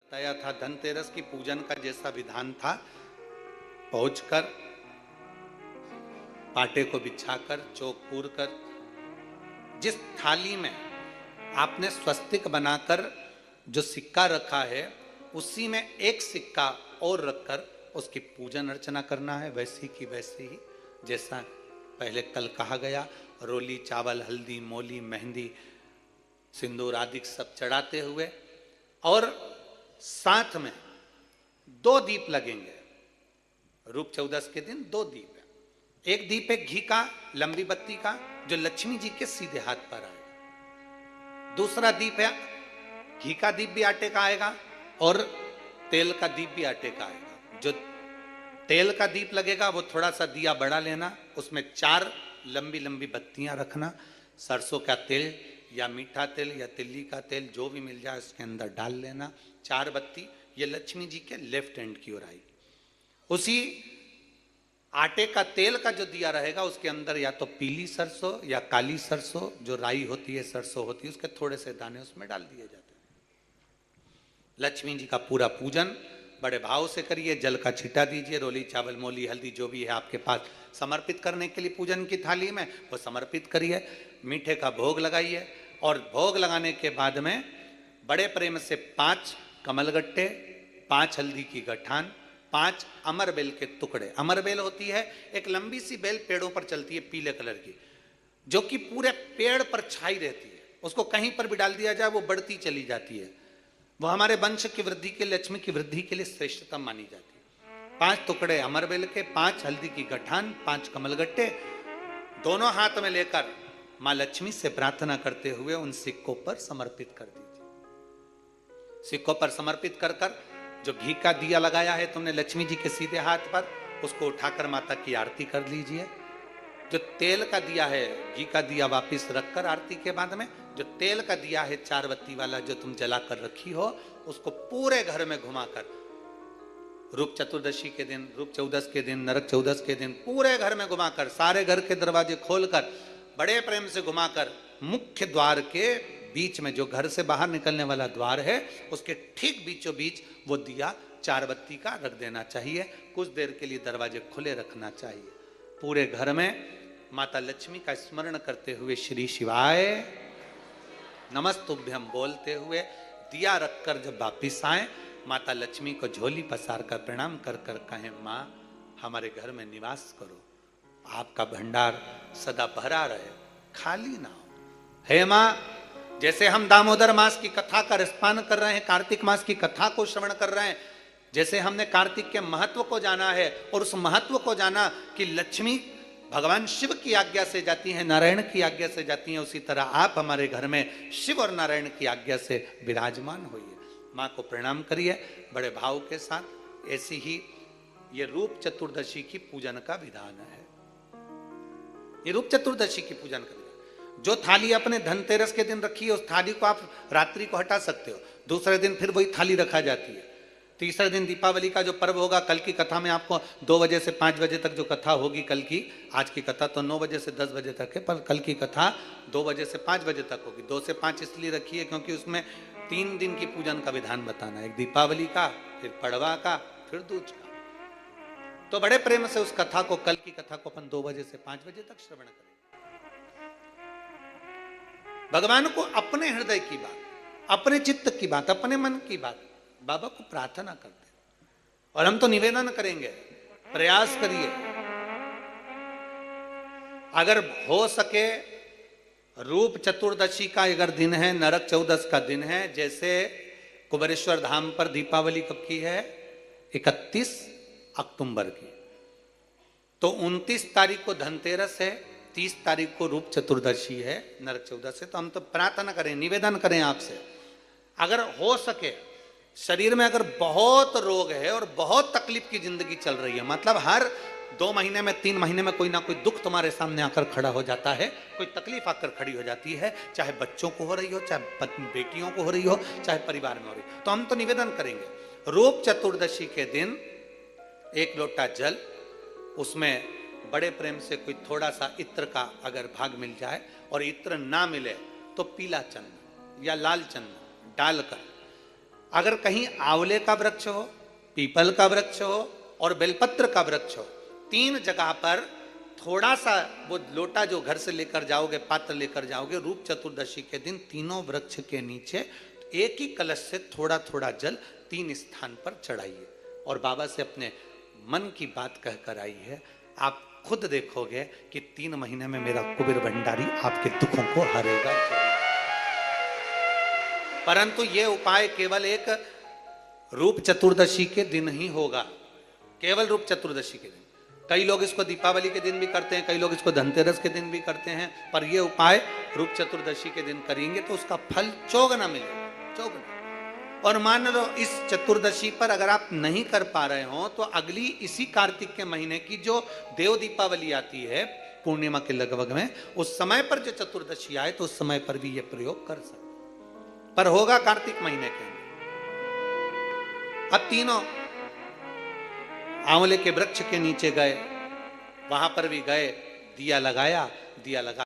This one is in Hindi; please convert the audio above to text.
बताया था धनतेरस की पूजन का जैसा विधान था, पहुंचकर पाटे को बिछाकर चौक पूर कर जिस थाली में आपने स्वस्तिक बनाकर जो सिक्का रखा है उसी में एक सिक्का और रखकर उसकी पूजन अर्चना करना है, वैसी की वैसी ही जैसा पहले कल कहा गया। रोली, चावल, हल्दी, मोली, मेहंदी, सिंदूर आदि सब चढ़ाते हुए और साथ में 2 दीप लगेंगे। रूप चौदस के दिन 2 दीप है। एक दीप है घी का, लंबी बत्ती का, जो लक्ष्मी जी के सीधे हाथ पर आएगा। दूसरा दीप है घी का दीप भी आटे का आएगा और तेल का दीप भी आटे का आएगा। जो तेल का दीप लगेगा वो थोड़ा सा दिया बड़ा लेना, उसमें 4 लंबी लंबी बत्तियां रखना, सरसों का तेल या मीठा तेल या तिल्ली का तेल जो भी मिल जाए उसके अंदर डाल लेना। 4 बत्ती ये लक्ष्मी जी के लेफ्ट हैंड की ओर आएगी। उसी आटे का तेल का जो दिया रहेगा उसके अंदर या तो पीली सरसों या काली सरसों, जो राई होती है, सरसों होती है, उसके थोड़े से दाने उसमें डाल दिए जाते हैं। लक्ष्मी जी का पूरा पूजन बड़े भाव से करिए, जल का छिटा दीजिए, रोली, चावल, मोली, हल्दी जो भी है आपके पास समर्पित करने के लिए पूजन की थाली में वो समर्पित करिए। मीठे का भोग लगाइए और भोग लगाने के बाद में बड़े प्रेम से 5 कमलगट्टे, 5 हल्दी की गठान, 5 अमर बेल के टुकड़े। अमर बेल होती है एक लंबी सी बेल, पेड़ों पर चलती है पीले कलर की, जो कि पूरे पेड़ पर छाई रहती है। उसको कहीं पर भी डाल दिया जाए वो बढ़ती चली जाती है। वो हमारे वंश की वृद्धि के, लक्ष्मी की वृद्धि के लिए श्रेष्ठतम मानी जाती है। 5 टुकड़े अमर बेल के, 5 हल्दी की गठान, 5 कमलगट्टे दोनों हाथ में लेकर मां लक्ष्मी से प्रार्थना करते हुए उन सिक्कों पर समर्पित कर दीजिए। सिक्कों पर समर्पित कर जो घी का दिया लगाया है तुमने लक्ष्मी जी के सीधे हाथ पर, उसको उठाकर माता की आरती कर लीजिए। जो तेल का दिया है, घी का दिया वापिस रखकर आरती के बाद में जो तेल का दिया है 4 बत्ती वाला जो तुम जला कर रखी हो, उसको पूरे घर में घुमाकर रूप चतुर्दशी के दिन, रूप चौदस के दिन, नरक चौदस के दिन पूरे घर में घुमाकर, सारे घर के दरवाजे खोलकर बड़े प्रेम से घुमाकर मुख्य द्वार के बीच में, जो घर से बाहर निकलने वाला द्वार है उसके ठीक बीचों बीच वो दिया 4 बत्ती का रख देना चाहिए। कुछ देर के लिए दरवाजे खुले रखना चाहिए। पूरे घर में माता लक्ष्मी का स्मरण करते हुए श्री शिवाय नमस्तुभ्यम बोलते हुए दिया रखकर जब वापिस आए, माता लक्ष्मी को झोली पसार कर प्रणाम कर कर कहें, माँ हमारे घर में निवास करो, आपका भंडार सदा भरा रहे, खाली ना हो। हे माँ, जैसे हम दामोदर मास की कथा का रसपान कर रहे हैं, कार्तिक मास की कथा को श्रवण कर रहे हैं, जैसे हमने कार्तिक के महत्व को जाना है और उस महत्व को जाना कि लक्ष्मी भगवान शिव की आज्ञा से जाती हैं, नारायण की आज्ञा से जाती हैं, उसी तरह आप हमारे घर में शिव और नारायण की आज्ञा से विराजमान होइए। माँ को प्रणाम करिए बड़े भाव के साथ। ऐसी ही ये रूप चतुर्दशी की पूजन का विधान है। ये रूप चतुर्दशी की पूजन का विधान, जो थाली अपने धनतेरस के दिन रखी है उस थाली को आप रात्रि को हटा सकते हो, दूसरे दिन फिर वही थाली रखा जाती है। तीसरे दिन दीपावली का जो पर्व होगा, कल की कथा में आपको 2 बजे से 5 बजे तक जो कथा होगी कल की, आज की कथा तो 9 बजे से 10 बजे तक है, पर कल की कथा 2 बजे से 5 बजे तक होगी। 2 से 5 इसलिए रखी है क्योंकि उसमें 3 दिन की पूजन का विधान बताना है, एक दीपावली का, फिर पड़वा का, फिर दूज का। तो बड़े प्रेम से उस कथा को, कल की कथा को अपन 2 बजे से 5 बजे तक श्रवण करें। भगवान को अपने हृदय की बात, अपने चित्त की बात, अपने मन की बात बाबा को प्रार्थना करते हैं। और हम तो निवेदन करेंगे, प्रयास करिए अगर हो सके, रूप चतुर्दशी का अगर दिन है, नरक चौदस का दिन है, जैसे कुबेरेश्वर धाम पर दीपावली कब की है, 31 अक्टूबर की, तो 29 तारीख को धनतेरस है, 30 तारीख को रूप चतुर्दशी है, नरक चौदस है। तो हम तो प्रार्थना करें, निवेदन करें आपसे, अगर हो सके, शरीर में अगर बहुत रोग है और बहुत तकलीफ की जिंदगी चल रही है, मतलब हर 2 महीने में, 3 महीने में कोई ना कोई दुख तुम्हारे सामने आकर खड़ा हो जाता है, कोई तकलीफ आकर खड़ी हो जाती है, चाहे बच्चों को हो रही हो, चाहे बेटियों को हो रही हो, चाहे परिवार में हो रही हो, तो हम तो निवेदन करेंगे रूप चतुर्दशी के दिन 1 लोटा जल, उसमें बड़े प्रेम से कोई थोड़ा सा इत्र का अगर भाग मिल जाए, और इत्र ना मिले तो पीला चंदन या लाल चंदन डालकर अगर कहीं आंवले का वृक्ष हो, पीपल का वृक्ष हो और बेलपत्र का वृक्ष हो, 3 जगह पर थोड़ा सा वो लोटा जो घर से लेकर जाओगे, पात्र लेकर जाओगे, रूप चतुर्दशी के दिन तीनों वृक्ष के नीचे एक ही कलश से थोड़ा थोड़ा जल 3 स्थान पर चढ़ाइए और बाबा से अपने मन की बात कहकर आई है। आप खुद देखोगे कि 3 महीने में मेरा कुबेर भंडारी आपके दुखों को हरेगा। परंतु यह उपाय केवल एक रूप चतुर्दशी के दिन ही होगा, केवल रूप चतुर्दशी के दिन। कई लोग इसको दीपावली के दिन भी करते हैं, कई लोग इसको धनतेरस के दिन भी करते हैं, पर यह उपाय रूप चतुर्दशी के दिन करेंगे तो उसका फल चौगुना मिलेगा, चौगुना। और मान लो इस चतुर्दशी पर अगर आप नहीं कर पा रहे हो तो अगली इसी कार्तिक के महीने की जो देव दीपावली आती है पूर्णिमा के लगभग में, उस समय पर जो चतुर्दशी आए तो उस समय पर भी यह प्रयोग कर सकते, पर होगा कार्तिक महीने के। अब तीनों आंवले के वृक्ष के नीचे गए, वहां पर भी गए, दिया लगाया, दिया लगा